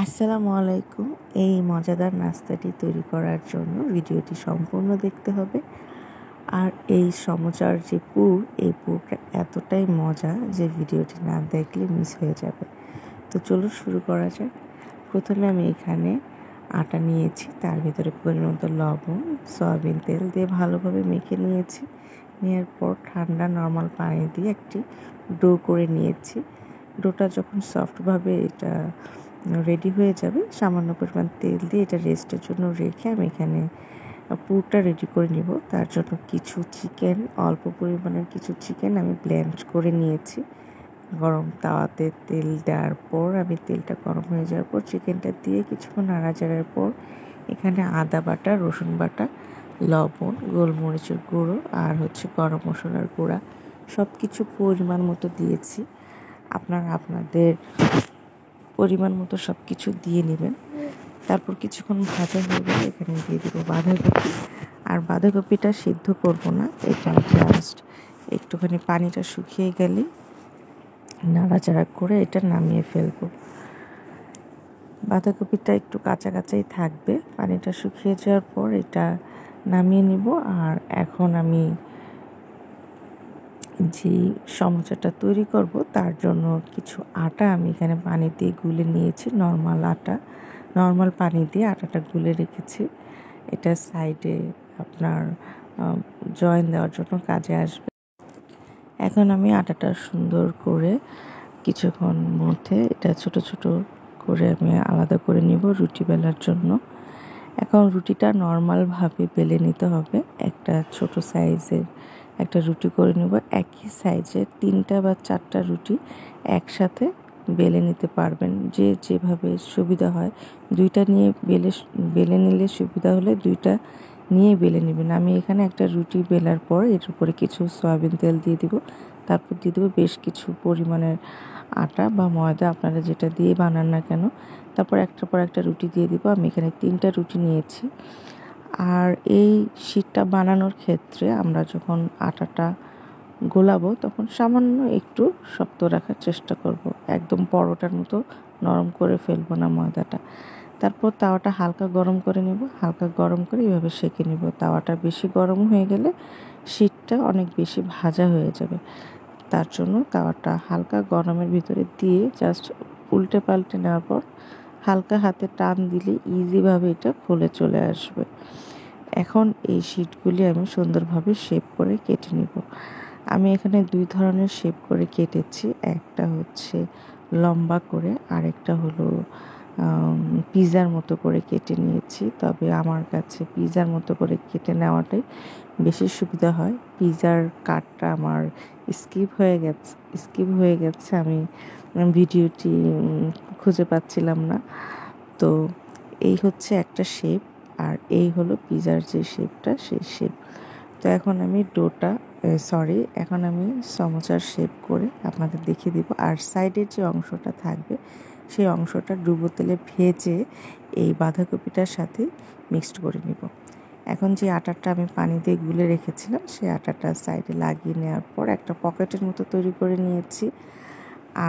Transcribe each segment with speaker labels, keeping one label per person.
Speaker 1: আসসালামু আলাইকুম। এই মজাদার নাস্তাটি তৈরি করার জন্য ভিডিওটি সম্পূর্ণ দেখতে হবে। আর এই সমোসার যে পুর, এই পুরটা এতটাই মজা যে ভিডিওটি না দেখলে মিস হয়ে যাবে। তো চলো শুরু করা যাক। প্রথমে আমি এখানে আটা নিয়েছি, তার ভিতরে পরিমাণ মতো লবণ, সয়াবিন তেল দিয়ে ভালোভাবে মেখে নিয়েছি। নেওয়ার পর ঠান্ডা নর্মাল পানি দিয়ে একটি ডো করে নিয়েছি। ডোটা যখন সফটভাবে এটা রেডি হয়ে যাবে, সামান্য পরিমাণ তেল দিয়ে এটা রেস্টের জন্য রেখে আমি এখানে পুরটা রেডি করে নিব। তার জন্য কিছু চিকেন, অল্প পরিমাণের কিছু চিকেন আমি ব্লেন্ড করে নিয়েছি। গরম তাওয়াতে তেল দেওয়ার পর আমি তেলটা গরম হয়ে যাওয়ার পর চিকেনটা দিয়ে কিছুক্ষণ নাড়াচাড়ার পর এখানে আদা বাটা, রসুন বাটা, লবণ, গোলমরিচের গুঁড়ো আর গরম মশলার গুঁড়া সব কিছু পরিমাণ মতো দিয়েছি। আপনাদের পরিমাণ মতো সব কিছু দিয়ে নেবেন। তারপর কিছুক্ষণ ভাজা হয়ে গেলে এখানে দিয়ে দেবো বাঁধাকপি। আর বাঁধাকপিটা সিদ্ধ করব না, এটা জাস্ট একটুখানি পানিটা শুকিয়ে গেলেই নাড়াচাড়া করে এটা নামিয়ে ফেলবো। বাঁধাকপিটা একটু কাঁচা কাঁচাই থাকবে, পানিটা শুকিয়ে যাওয়ার পর এটা নামিয়ে নিব। আর এখন আমি যে সমোসাটা তৈরি করব তার জন্য কিছু আটা আমি এখানে পানি দিয়ে গুলে নিয়েছি। নর্মাল পানি দিয়ে আটাটা গুলে রেখেছি। এটা সাইডে আপনার জয়েন দেওয়ার জন্য কাজে আসবে। এখন আমি আটাটা সুন্দর করে কিছুক্ষণ মধ্যে এটা ছোট ছোট করে আমি আলাদা করে নিব রুটি বেলার জন্য। এখন রুটিটা নর্মালভাবে বেলে নিতে হবে। একটা ছোট সাইজের একটা রুটি করে নেব। একই সাইজের 3টা বা 4টা রুটি একসাথে বেলে নিতে পারবেন, যে যেভাবে সুবিধা হয়। 2টা নিয়ে বেলে নিলে সুবিধা হলে 2টা নিয়ে বেলে নেবেন। আমি এখানে একটা রুটি বেলার পর এর উপরে কিছু সয়াবিন তেল দিয়ে দিব। তারপর দিয়ে দেবো বেশ কিছু পরিমাণের আটা বা ময়দা, আপনারা যেটা দিয়ে বানান না কেন। তারপর একটার পর একটা রুটি দিয়ে দিব। আমি এখানে 3টা রুটি নিয়েছি। আর এই শীটটা বানানোর ক্ষেত্রে আমরা যখন আটাটা গোলাবো তখন সামান্য একটু শক্ত রাখার চেষ্টা করব, একদম পরোটার মতো নরম করে ফেলবো না ময়দাটা। তারপর তাওয়াটা হালকা গরম করে নেব, হালকা গরম করে এইভাবে সেঁকে নেব। তাওয়াটা বেশি গরম হয়ে গেলে শীটটা অনেক বেশি ভাজা হয়ে যাবে। তার জন্য তাওয়াটা হালকা গরমের ভিতরে দিয়ে জাস্ট উল্টে পাল্টে নেওয়ার পর হালকা হাতে টান দিলে ইজিভাবে এটা খুলে চলে আসবে। এখন এই শীটগুলি আমি সুন্দরভাবে শেপ করে কেটে নিব। আমি এখানে 2 ধরনের শেপ করে কেটেছি। একটা লম্বা করে, আর একটা হলো পিৎজার মতো করে কেটে নিয়েছি। তবে আমার কাছে পিৎজার মতো করে কেটে নেওয়াটাই বেশি সুবিধা হয়। পিৎজার কাটটা আমার স্কিপ হয়ে গেছে। আমি ভিডিওটি খুঁজে পাচ্ছিলাম না। তো এই একটা শেপ, আর এই হলো পিৎজার যে শেপটা, সেই শেপ। তো এখন আমি এখন আমি সমোসার শেপ করে আপনাদের দেখিয়ে দিব। আর সাইডের যে অংশটা থাকবে সেই অংশটা ডুবো তেলে ভেজে এই বাঁধাকপিটার সাথে মিক্সড করে নিব। এখন যে আটাটা আমি পানি দিয়ে গুলে রেখেছিলাম সেই আটাটা সাইডে লাগিয়ে নেওয়ার পর একটা পকেটের মতো তৈরি করে নিয়েছি।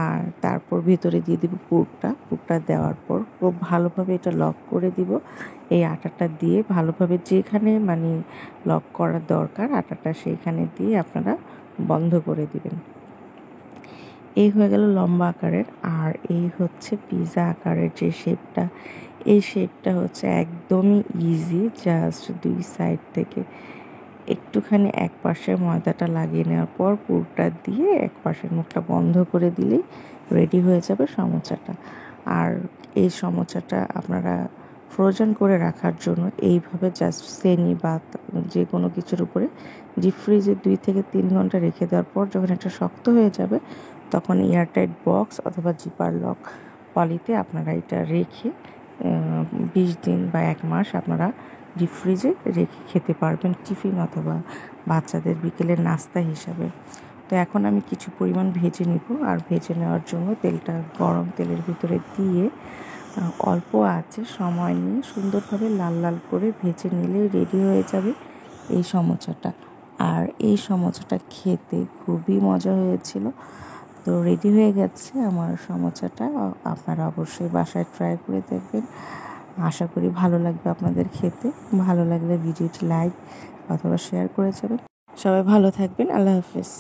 Speaker 1: আর তারপর ভেতরে দিয়ে দিব পুরটা দেওয়ার পর খুব ভালোভাবে এটা লক করে দিব। এই আটাটা দিয়ে ভালোভাবে যেখানে লক করার দরকার আটাটা সেইখানে দিয়ে আপনারা বন্ধ করে দিবেন। এই হয়ে গেল লম্বা আকারের। আর এই পিৎজা আকারের যে শেপটা, এই শেপটা একদমই ইজি। জাস্ট 2 সাইড থেকে একটুখানি এক পাশে ময়দাটা লাগিয়ে নেওয়ার পর পুরটা দিয়ে এক পাশের মুখটা বন্ধ করে দিলেই রেডি হয়ে যাবে সমোসাটা। আর এই সমোসাটা আপনারা ফ্রোজেন করে রাখার জন্য এইভাবে জাস্ট সেনি বা যে কোনো কিছুর উপরে ডিপ ফ্রিজে 2 থেকে 3 ঘন্টা রেখে দেওয়ার পর যখন এটা শক্ত হয়ে যাবে তখন এয়ারটাইট বক্স অথবা জিপার লক পলিতে আপনারা এটা রেখে 20 দিন বা 1 মাস আপনারা ডিপ ফ্রিজে রেখে খেতে পারবেন, টিফিন অথবা বাচ্চাদের বিকেলের নাস্তা হিসাবে। তো এখন আমি কিছু পরিমাণ ভেজে নিব। আর ভেজে নেওয়ার জন্য তেলটা গরম তেলের ভিতরে দিয়ে অল্প আছে সময় নিয়ে সুন্দরভাবে লাল লাল করে ভেজে নিলে রেডি হয়ে যাবে এই সমোসাটা। আর এই সমোসাটা খেতে খুবই মজা হয়েছিল। তো রেডি হয়ে গেছে আমার সমোসাটা। আপনারা অবশ্যই বাসায় ট্রাই করে দেখবেন। আশা করি ভালো লাগবে আপনাদের খেতে। ভালো লাগলে ভিডিওটি লাইক অথবা শেয়ার করে যাবেন। সবাই ভালো থাকবেন। আল্লাহ হাফেজ।